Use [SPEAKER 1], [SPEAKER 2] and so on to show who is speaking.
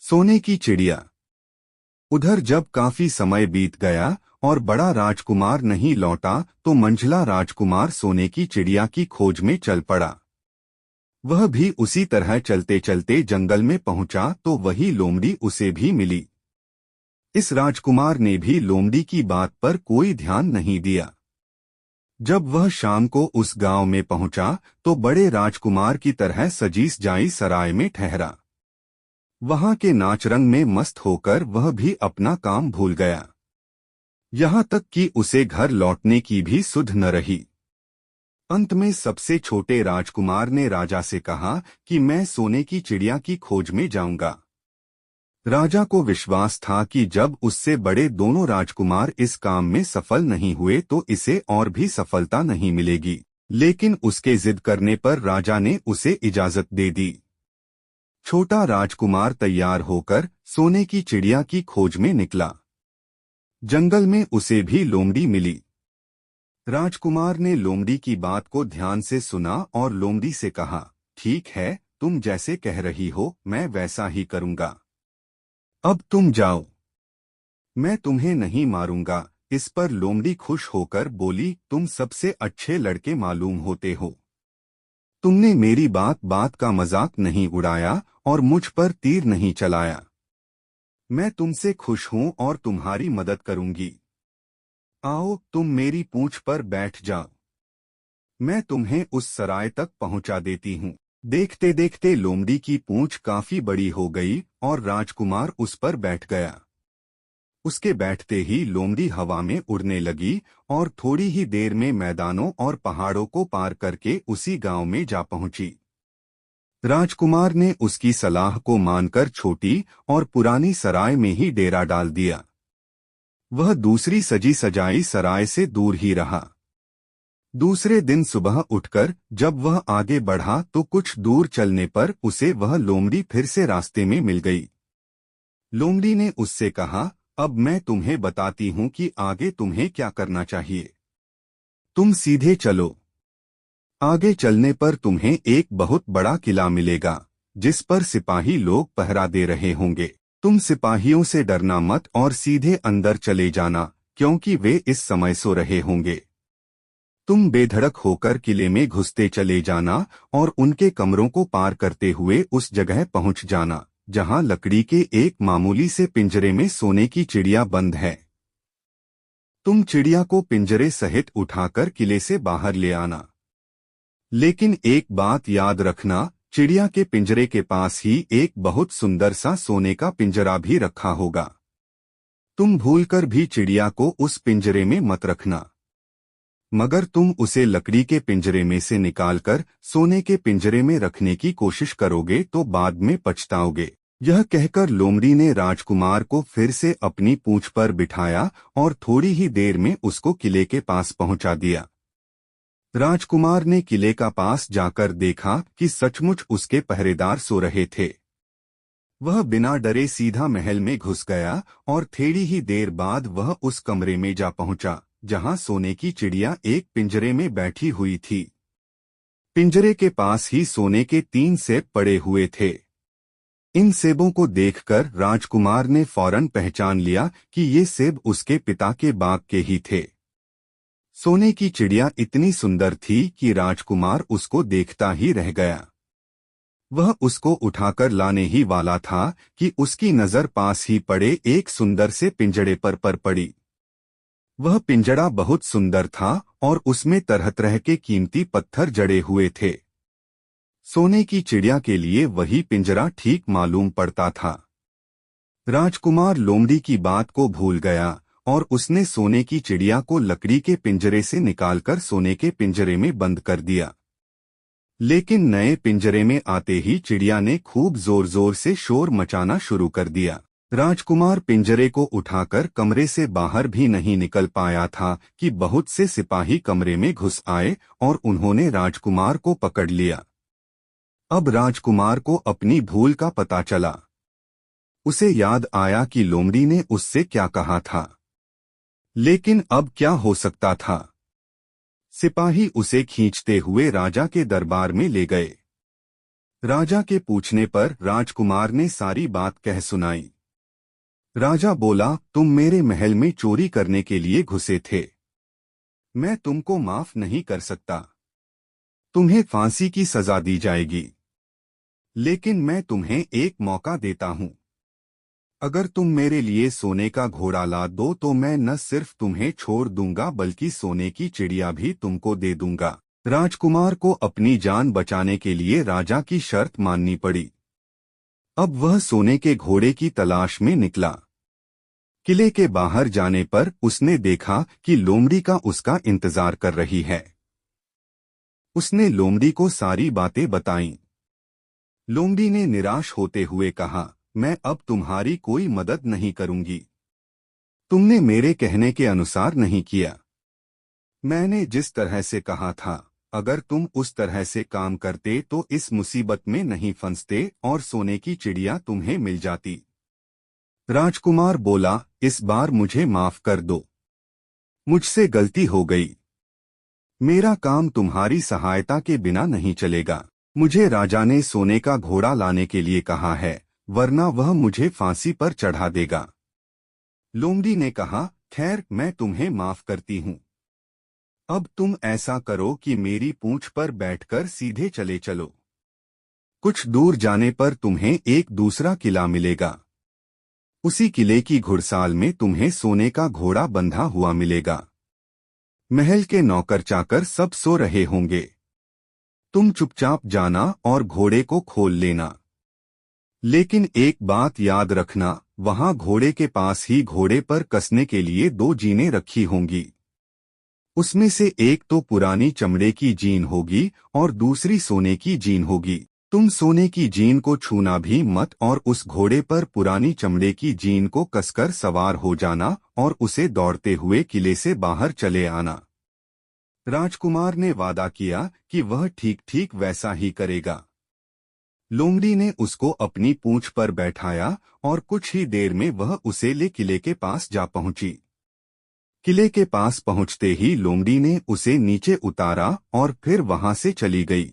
[SPEAKER 1] सोने की चिड़िया। उधर जब काफी समय बीत गया और बड़ा राजकुमार नहीं लौटा तो मंझला राजकुमार सोने की चिड़िया की खोज में चल पड़ा। वह भी उसी तरह चलते चलते जंगल में पहुंचा तो वही लोमड़ी उसे भी मिली। इस राजकुमार ने भी लोमड़ी की बात पर कोई ध्यान नहीं दिया। जब वह शाम को उस गांव में पहुंचा तो बड़े राजकुमार की तरह सजी सजाई सराय में ठहरा। वहां के नाच रंग में मस्त होकर वह भी अपना काम भूल गया। यहाँ तक कि उसे घर लौटने की भी सुध न रही। अंत में सबसे छोटे राजकुमार ने राजा से कहा कि मैं सोने की चिड़िया की खोज में जाऊंगा। राजा को विश्वास था कि जब उससे बड़े दोनों राजकुमार इस काम में सफल नहीं हुए तो इसे और भी सफलता नहीं मिलेगी, लेकिन उसके जिद करने पर राजा ने उसे इजाजत दे दी। छोटा राजकुमार तैयार होकर सोने की चिड़िया की खोज में निकला। जंगल में उसे भी लोमड़ी मिली। राजकुमार ने लोमड़ी की बात को ध्यान से सुना और लोमड़ी से कहा, ठीक है, तुम जैसे कह रही हो मैं वैसा ही करूंगा। अब तुम जाओ, मैं तुम्हें नहीं मारूंगा। इस पर लोमड़ी खुश होकर बोली, तुम सबसे अच्छे लड़के मालूम होते हो। तुमने मेरी बात बात का मजाक नहीं उड़ाया और मुझ पर तीर नहीं चलाया। मैं तुमसे खुश हूं और तुम्हारी मदद करूंगी। आओ तुम मेरी पूंछ पर बैठ जाओ, मैं तुम्हें उस सराय तक पहुंचा देती हूँ। देखते देखते लोमड़ी की पूंछ काफी बड़ी हो गई और राजकुमार उस पर बैठ गया। उसके बैठते ही लोमड़ी हवा में उड़ने लगी और थोड़ी ही देर में मैदानों और पहाड़ों को पार करके उसी गांव में जा पहुंची। राजकुमार ने उसकी सलाह को मानकर छोटी और पुरानी सराय में ही डेरा डाल दिया। वह दूसरी सजी सजाई सराय से दूर ही रहा। दूसरे दिन सुबह उठकर जब वह आगे बढ़ा तो कुछ दूर चलने पर उसे वह लोमड़ी फिर से रास्ते में मिल गई। लोमड़ी ने उससे कहा, अब मैं तुम्हें बताती हूँ कि आगे तुम्हें क्या करना चाहिए। तुम सीधे चलो। आगे चलने पर तुम्हें एक बहुत बड़ा किला मिलेगा जिस पर सिपाही लोग पहरा दे रहे होंगे। तुम सिपाहियों से डरना मत और सीधे अंदर चले जाना, क्योंकि वे इस समय सो रहे होंगे। तुम बेधड़क होकर किले में घुसते चले जाना और उनके कमरों को पार करते हुए उस जगह पहुंच जाना जहां लकड़ी के एक मामूली से पिंजरे में सोने की चिड़िया बंद है। तुम चिड़िया को पिंजरे सहित उठाकर किले से बाहर ले आना। लेकिन एक बात याद रखना, चिड़िया के पिंजरे के पास ही एक बहुत सुंदर सा सोने का पिंजरा भी रखा होगा। तुम भूलकर भी चिड़िया को उस पिंजरे में मत रखना, मगर तुम उसे लकड़ी के पिंजरे में से निकालकर सोने के पिंजरे में रखने की कोशिश करोगे तो बाद में पछताओगे। यह कहकर लोमड़ी ने राजकुमार को फिर से अपनी पूंछ पर बिठाया और थोड़ी ही देर में उसको किले के पास पहुंचा दिया। राजकुमार ने किले का पास जाकर देखा कि सचमुच उसके पहरेदार सो रहे थे। वह बिना डरे सीधा महल में घुस गया और थोड़ी ही देर बाद वह उस कमरे में जा पहुंचा जहां सोने की चिड़िया एक पिंजरे में बैठी हुई थी। पिंजरे के पास ही सोने के 3 सेब पड़े हुए थे। इन सेबों को देखकर राजकुमार ने फौरन पहचान लिया कि ये सेब उसके पिता के बाग के ही थे। सोने की चिड़िया इतनी सुंदर थी कि राजकुमार उसको देखता ही रह गया। वह उसको उठाकर लाने ही वाला था कि उसकी नजर पास ही पड़े एक सुंदर से पिंजड़े पर पड़ी। वह पिंजड़ा बहुत सुंदर था और उसमें तरह तरह के कीमती पत्थर जड़े हुए थे। सोने की चिड़िया के लिए वही पिंजरा ठीक मालूम पड़ता था। राजकुमार लोमड़ी की बात को भूल गया और उसने सोने की चिड़िया को लकड़ी के पिंजरे से निकालकर सोने के पिंजरे में बंद कर दिया। लेकिन नए पिंजरे में आते ही चिड़िया ने खूब जोर जोर से शोर मचाना शुरू कर दिया। राजकुमार पिंजरे को उठाकर कमरे से बाहर भी नहीं निकल पाया था कि बहुत से सिपाही कमरे में घुस आए और उन्होंने राजकुमार को पकड़ लिया। अब राजकुमार को अपनी भूल का पता चला। उसे याद आया कि लोमड़ी ने उससे क्या कहा था। लेकिन अब क्या हो सकता था। सिपाही उसे खींचते हुए राजा के दरबार में ले गए। राजा के पूछने पर राजकुमार ने सारी बात कह सुनाई। राजा बोला, तुम मेरे महल में चोरी करने के लिए घुसे थे। मैं तुमको माफ नहीं कर सकता। तुम्हें फांसी की सजा दी जाएगी। लेकिन मैं तुम्हें एक मौका देता हूं। अगर तुम मेरे लिए सोने का घोड़ा ला दो तो मैं न सिर्फ तुम्हें छोड़ दूंगा बल्कि सोने की चिड़िया भी तुमको दे दूंगा। राजकुमार को अपनी जान बचाने के लिए राजा की शर्त माननी पड़ी। अब वह सोने के घोड़े की तलाश में निकला। किले के बाहर जाने पर उसने देखा कि लोमड़ी का उसका इंतजार कर रही है। उसने लोमड़ी को सारी बातें बताईं। लोमड़ी ने निराश होते हुए कहा, मैं अब तुम्हारी कोई मदद नहीं करूंगी। तुमने मेरे कहने के अनुसार नहीं किया। मैंने जिस तरह से कहा था, अगर तुम उस तरह से काम करते तो इस मुसीबत में नहीं फंसते और सोने की चिड़िया तुम्हें मिल जाती। राजकुमार बोला, इस बार मुझे माफ कर दो। मुझसे गलती हो गई। मेरा काम तुम्हारी सहायता के बिना नहीं चलेगा। मुझे राजा ने सोने का घोड़ा लाने के लिए कहा है, वरना वह मुझे फांसी पर चढ़ा देगा। लोमड़ी ने कहा, खैर मैं तुम्हें माफ करती हूँ। अब तुम ऐसा करो कि मेरी पूंछ पर बैठकर सीधे चले चलो। कुछ दूर जाने पर तुम्हें एक दूसरा किला मिलेगा। उसी किले की घुड़साल में तुम्हें सोने का घोड़ा बंधा हुआ मिलेगा। महल के नौकर चाकर सब सो रहे होंगे। तुम चुपचाप जाना और घोड़े को खोल लेना। लेकिन एक बात याद रखना, वहां घोड़े के पास ही घोड़े पर कसने के लिए 2 जीनें रखी होंगी। उसमें से एक तो पुरानी चमड़े की जीन होगी और दूसरी सोने की जीन होगी। तुम सोने की जीन को छूना भी मत और उस घोड़े पर पुरानी चमड़े की जीन को कसकर सवार हो जाना और उसे दौड़ते हुए किले से बाहर चले आना। राजकुमार ने वादा किया कि वह ठीक ठीक वैसा ही करेगा। लोमड़ी ने उसको अपनी पूंछ पर बैठाया और कुछ ही देर में वह उसे ले किले के पास जा पहुंची। किले के पास पहुंचते ही लोमड़ी ने उसे नीचे उतारा और फिर वहां से चली गई।